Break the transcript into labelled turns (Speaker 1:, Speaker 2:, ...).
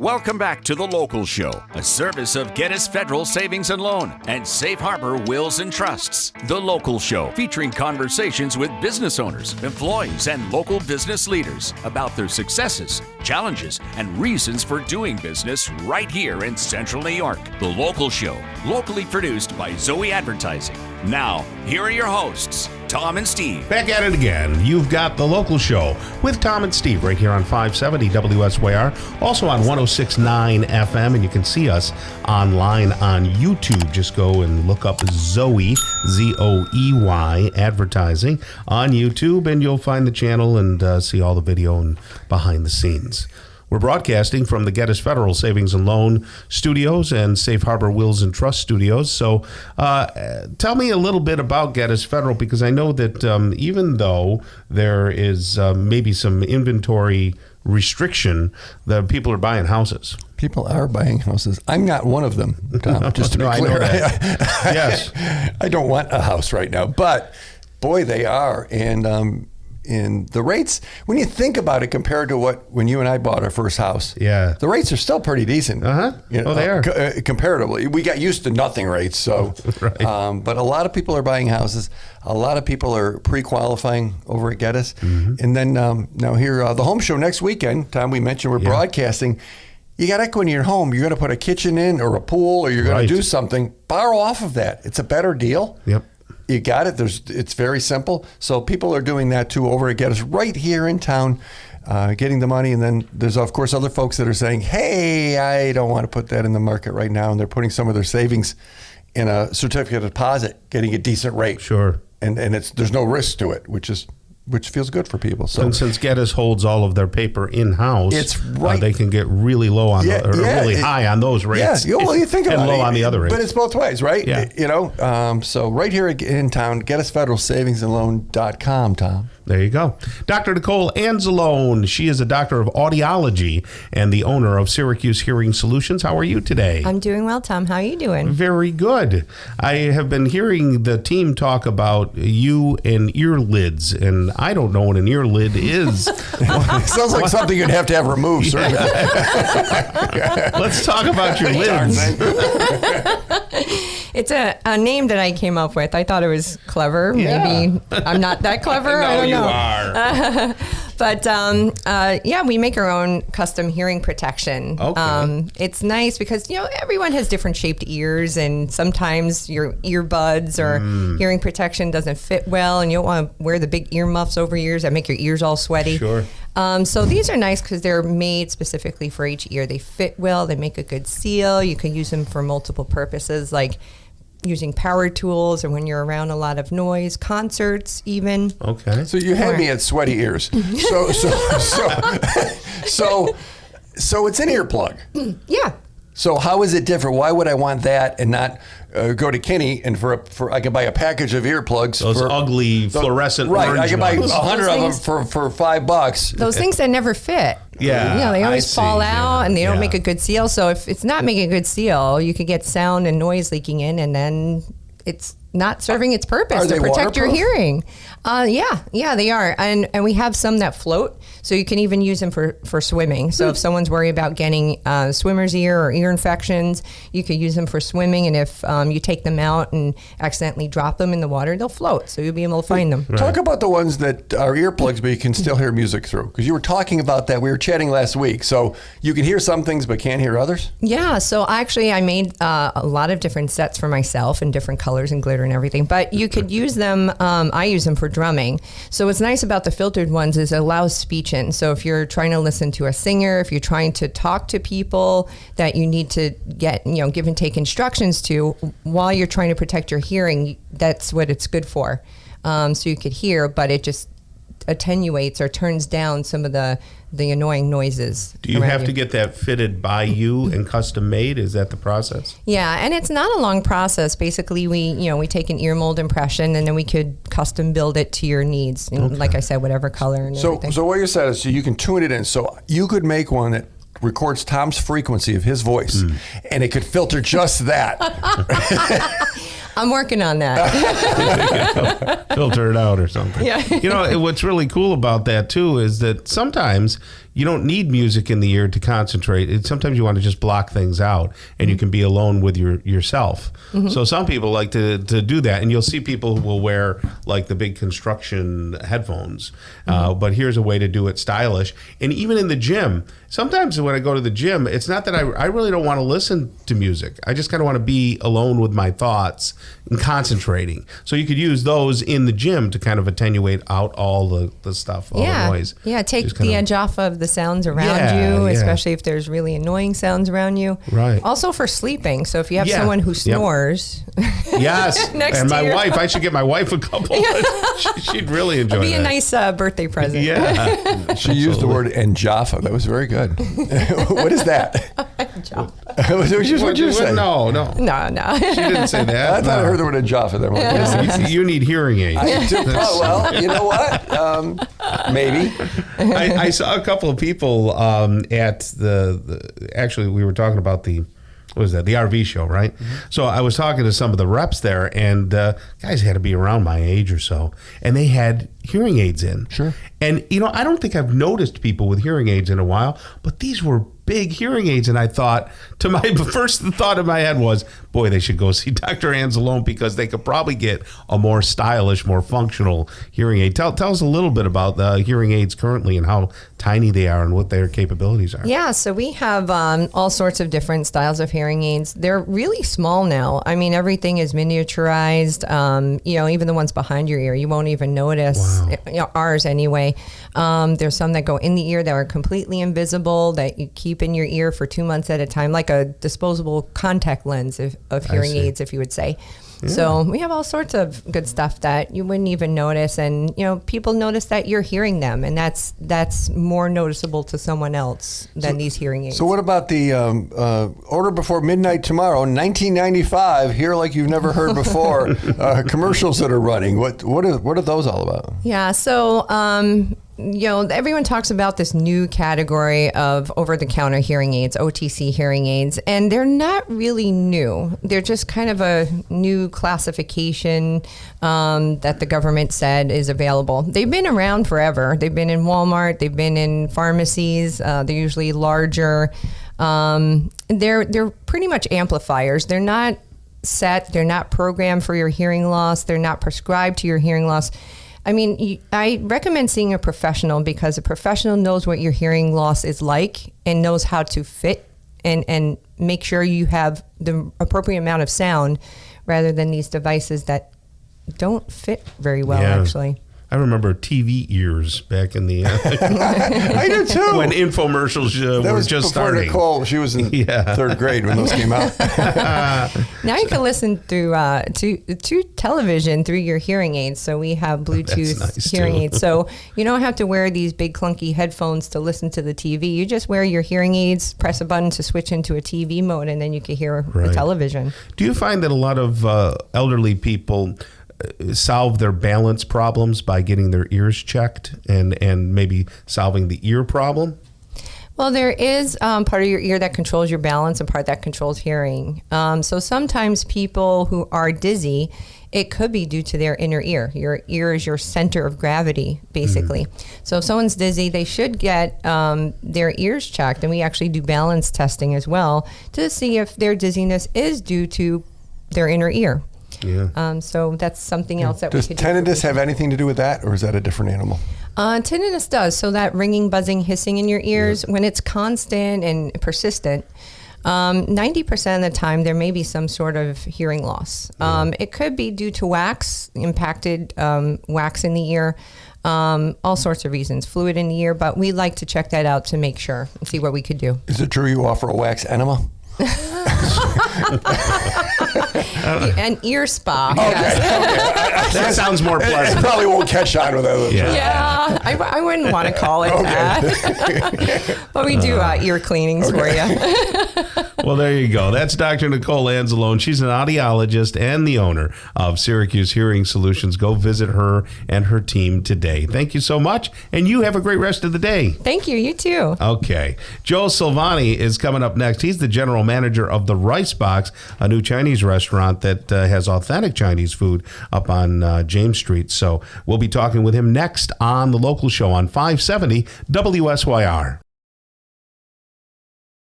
Speaker 1: Welcome back to The Local Show, a service of Geddes Federal Savings and Loan and Safe Harbor Wills and Trusts. The Local Show, featuring conversations with business owners, employees, and local business leaders about their successes, challenges, and reasons for doing business right here in Central New York. The Local Show, locally produced by Zoey Advertising. Now, here are your hosts, Tom and Steve.
Speaker 2: Back at it again. You've got The Local Show with Tom and Steve right here on 570 WSYR, also on 106.9 FM, and you can see us online on YouTube. Just go and look up Zoey, Z-O-E-Y, Advertising on YouTube, and you'll find the channel and see all the video and behind the scenes. We're broadcasting from the Geddes Federal Savings and Loan Studios and Safe Harbor Wills and Trust Studios. So tell me a little bit about Geddes Federal, because I know that even though there is maybe some inventory restriction, that people are buying houses.
Speaker 3: People are buying houses. I'm not one of them, Tom, just to be clear.
Speaker 2: I know that. Yes.
Speaker 3: I don't want a house right now, but boy, they are. And the rates, when you think about it, compared to when you and I bought our first house,
Speaker 2: yeah,
Speaker 3: the rates are still pretty decent.
Speaker 2: You know, they are.
Speaker 3: Comparatively. We got used to nothing rates, so.
Speaker 2: Right.
Speaker 3: But a lot of people are buying houses. A lot of people are pre-qualifying over at Geddes. Mm-hmm. And then now here, the home show next weekend, Tom, we mentioned we're broadcasting. You got equity in your home. You're going to put a kitchen in or a pool, or you're going to do something. Borrow off of that. It's a better deal.
Speaker 2: Yep.
Speaker 3: You got it. It's very simple. So people are doing that too over at Geddes right here in town, getting the money. And then there's, of course, other folks that are saying, hey, I don't want to put that in the market right now. And they're putting some of their savings in a certificate of deposit, getting a decent rate.
Speaker 2: Sure.
Speaker 3: And there's no risk to it, which feels good for people. So,
Speaker 2: and since Geddes holds all of their paper in-house,
Speaker 3: it's right.
Speaker 2: They can get really low on really high on those rates.
Speaker 3: Yeah, well, you think about
Speaker 2: and low on the other rates.
Speaker 3: But it's both ways, right?
Speaker 2: Yeah.
Speaker 3: You know, so right here in town, GettysFederalSavingsAndLoan.com, Tom.
Speaker 2: There you go. Dr. Nicole Anzalone. She is a doctor of audiology and the owner of Syracuse Hearing Solutions. How are you today?
Speaker 4: I'm doing well, Tom. How are you doing?
Speaker 2: Very good. I have been hearing the team talk about you and ear lids, and I don't know what an ear lid is.
Speaker 3: It sounds like something you'd have to have removed, sir.
Speaker 2: Let's talk about your lids.
Speaker 4: It's a name that I came up with. I thought it was clever.
Speaker 2: Yeah.
Speaker 4: Maybe I'm not that clever. I don't know.
Speaker 2: You are.
Speaker 4: But we make our own custom hearing protection.
Speaker 2: Okay.
Speaker 4: It's nice because, everyone has different shaped ears, and sometimes your earbuds or hearing protection doesn't fit well, and you don't want to wear the big earmuffs over your ears that make your ears all sweaty.
Speaker 2: Sure.
Speaker 4: So these are nice because they're made specifically for each ear. They fit well. They make a good seal. You can use them for multiple purposes, like using power tools or when you're around a lot of noise, concerts even.
Speaker 2: Okay.
Speaker 3: So you had me at sweaty ears. So it's an earplug.
Speaker 4: Yeah.
Speaker 3: So how is it different? Why would I want that and not go to Kinney and for I could buy a package of earplugs?
Speaker 2: Those ugly fluorescent orange
Speaker 3: I could buy
Speaker 2: ones.
Speaker 3: 100 of them for $5.
Speaker 4: Those things that never fit.
Speaker 2: Yeah,
Speaker 4: they always fall out and they don't make a good seal. So if it's not making a good seal, you could get sound and noise leaking in, and then it's not serving its purpose to protect your hearing. Yeah, they are. And we have some that float, so you can even use them for swimming. So if someone's worried about getting swimmer's ear or ear infections, you could use them for swimming. And if you take them out and accidentally drop them in the water, they'll float. So you'll be able to find them.
Speaker 3: Right. Talk about the ones that are earplugs, but you can still hear music through. Because you were talking about that. We were chatting last week. So you can hear some things, but can't hear others?
Speaker 4: Yeah. So actually, I made a lot of different sets for myself in different colors and glitter and everything. But you could use them. I use them for drumming. So what's nice about the filtered ones is it allows speech in. So if you're trying to listen to a singer, if you're trying to talk to people that you need to get, give and take instructions to while you're trying to protect your hearing, that's what it's good for. So you could hear, but it just attenuates or turns down some of the annoying noises.
Speaker 2: Do you have to get that fitted by you and custom made? Is that the process?
Speaker 4: Yeah, and it's not a long process. Basically, we take an ear mold impression and then we could custom build it to your needs. And like I said, whatever color and everything.
Speaker 3: So what you said is, so you can tune it in. So you could make one that records Tom's frequency of his voice, and it could filter just that.
Speaker 4: I'm working on that.
Speaker 2: Filter it out or something.
Speaker 4: Yeah.
Speaker 2: What's really cool about that too is that sometimes you don't need music in the ear to concentrate. Sometimes you want to just block things out, and you can be alone with yourself. So some people like to do that, and you'll see people who will wear like the big construction headphones. But here's a way to do it stylish. And even in the gym, sometimes when I go to the gym, it's not that I really don't want to listen to music. I just kind of want to be alone with my thoughts and concentrating. So you could use those in the gym to kind of attenuate out all the stuff, all the noise.
Speaker 4: Yeah, take the edge off of the sounds around you, especially if there's really annoying sounds around you.
Speaker 2: Right.
Speaker 4: Also for sleeping. So if you have someone who snores.
Speaker 2: Yes.
Speaker 4: Next
Speaker 2: and
Speaker 4: to
Speaker 2: my
Speaker 4: your-
Speaker 2: wife, I should get my wife a couple. She'd really enjoy
Speaker 4: It'd be
Speaker 2: that.
Speaker 4: a nice birthday present.
Speaker 2: Yeah.
Speaker 3: She used the word "enjaffa." That was very good. What is that? What you say?
Speaker 2: No.
Speaker 4: No.
Speaker 2: She didn't say that.
Speaker 3: I thought I heard the word "enjaffa" there. What is it?
Speaker 2: You need hearing aids.
Speaker 3: Well, you know what? Maybe.
Speaker 2: I saw a couple of people at actually we were talking about the RV show, right? So I was talking to some of the reps there, and guys had to be around my age or so, and they had hearing aids in.
Speaker 3: Sure.
Speaker 2: And, I don't think I've noticed people with hearing aids in a while, but these were big hearing aids, and I thought, first thought in my head was, boy, they should go see Dr. Anzalone because they could probably get a more stylish, more functional hearing aid. Tell us a little bit about the hearing aids currently and how tiny they are and what their capabilities are.
Speaker 4: Yeah, so we have all sorts of different styles of hearing aids. They're really small now. I mean, everything is miniaturized. Even the ones behind your ear, you won't even notice.
Speaker 2: Wow.
Speaker 4: Ours anyway. There's some that go in the ear that are completely invisible that you keep in your ear for 2 months at a time, like a disposable contact lens of hearing aids, if you would say. Yeah. So we have all sorts of good stuff that you wouldn't even notice, and people notice that you're hearing them, and that's more noticeable to someone else than these hearing aids.
Speaker 3: So what about the order before midnight tomorrow, 1995? Hear like you've never heard before. Commercials that are running. What are those all about?
Speaker 4: Yeah. So. Everyone talks about this new category of over-the-counter hearing aids, OTC hearing aids, and they're not really new. They're just kind of a new classification that the government said is available. They've been around forever. They've been in Walmart. They've been in pharmacies. They're usually larger. They're pretty much amplifiers. They're not set. They're not programmed for your hearing loss. They're not prescribed to your hearing loss. I mean, I recommend seeing a professional because a professional knows what your hearing loss is like and knows how to fit and make sure you have the appropriate amount of sound rather than these devices that don't fit very well, actually.
Speaker 2: I remember TV ears back in the
Speaker 3: I do too.
Speaker 2: When infomercials
Speaker 3: that
Speaker 2: were
Speaker 3: was
Speaker 2: just
Speaker 3: before
Speaker 2: starting.
Speaker 3: Nicole, she was in third grade when those came out.
Speaker 4: Now you can listen through to television through your hearing aids. So we have Bluetooth hearing aids. So you don't have to wear these big clunky headphones to listen to the TV. You just wear your hearing aids, press a button to switch into a TV mode, and then you can hear the television.
Speaker 2: Do you find that a lot of elderly people solve their balance problems by getting their ears checked and maybe solving the ear problem?
Speaker 4: Well, there is part of your ear that controls your balance and part that controls hearing. So sometimes people who are dizzy, it could be due to their inner ear. Your ear is your center of gravity, basically. So if someone's dizzy, they should get their ears checked. And we actually do balance testing as well to see if their dizziness is due to their inner ear.
Speaker 2: Yeah.
Speaker 4: So that's something else that we could do.
Speaker 3: Does tinnitus have anything to do with that, or is that a different animal?
Speaker 4: Tinnitus does. So that ringing, buzzing, hissing in your ears, when it's constant and persistent, 90% of the time there may be some sort of hearing loss. It could be due to wax, impacted wax in the ear, all sorts of reasons, fluid in the ear, but we like to check that out to make sure and see what we could do.
Speaker 3: Is it true you offer a wax enema?
Speaker 4: An ear spa.
Speaker 3: Okay.
Speaker 2: That sounds more
Speaker 3: It
Speaker 2: pleasant.
Speaker 3: probably won't catch on with that.
Speaker 4: Yeah, I wouldn't want to call it that. But we do ear cleanings for you.
Speaker 2: Well, there you go. That's Dr. Nicole Anzalone. She's an audiologist and the owner of Syracuse Hearing Solutions. Go visit her and her team today. Thank you so much, and you have a great rest of the day.
Speaker 4: Thank you. You too.
Speaker 2: Okay. Joe Silvani is coming up next. He's the general manager of the Rice Box, a new Chinese restaurant that has authentic Chinese food up on James Street. So we'll be talking with him next on The Local Show on 570 WSYR.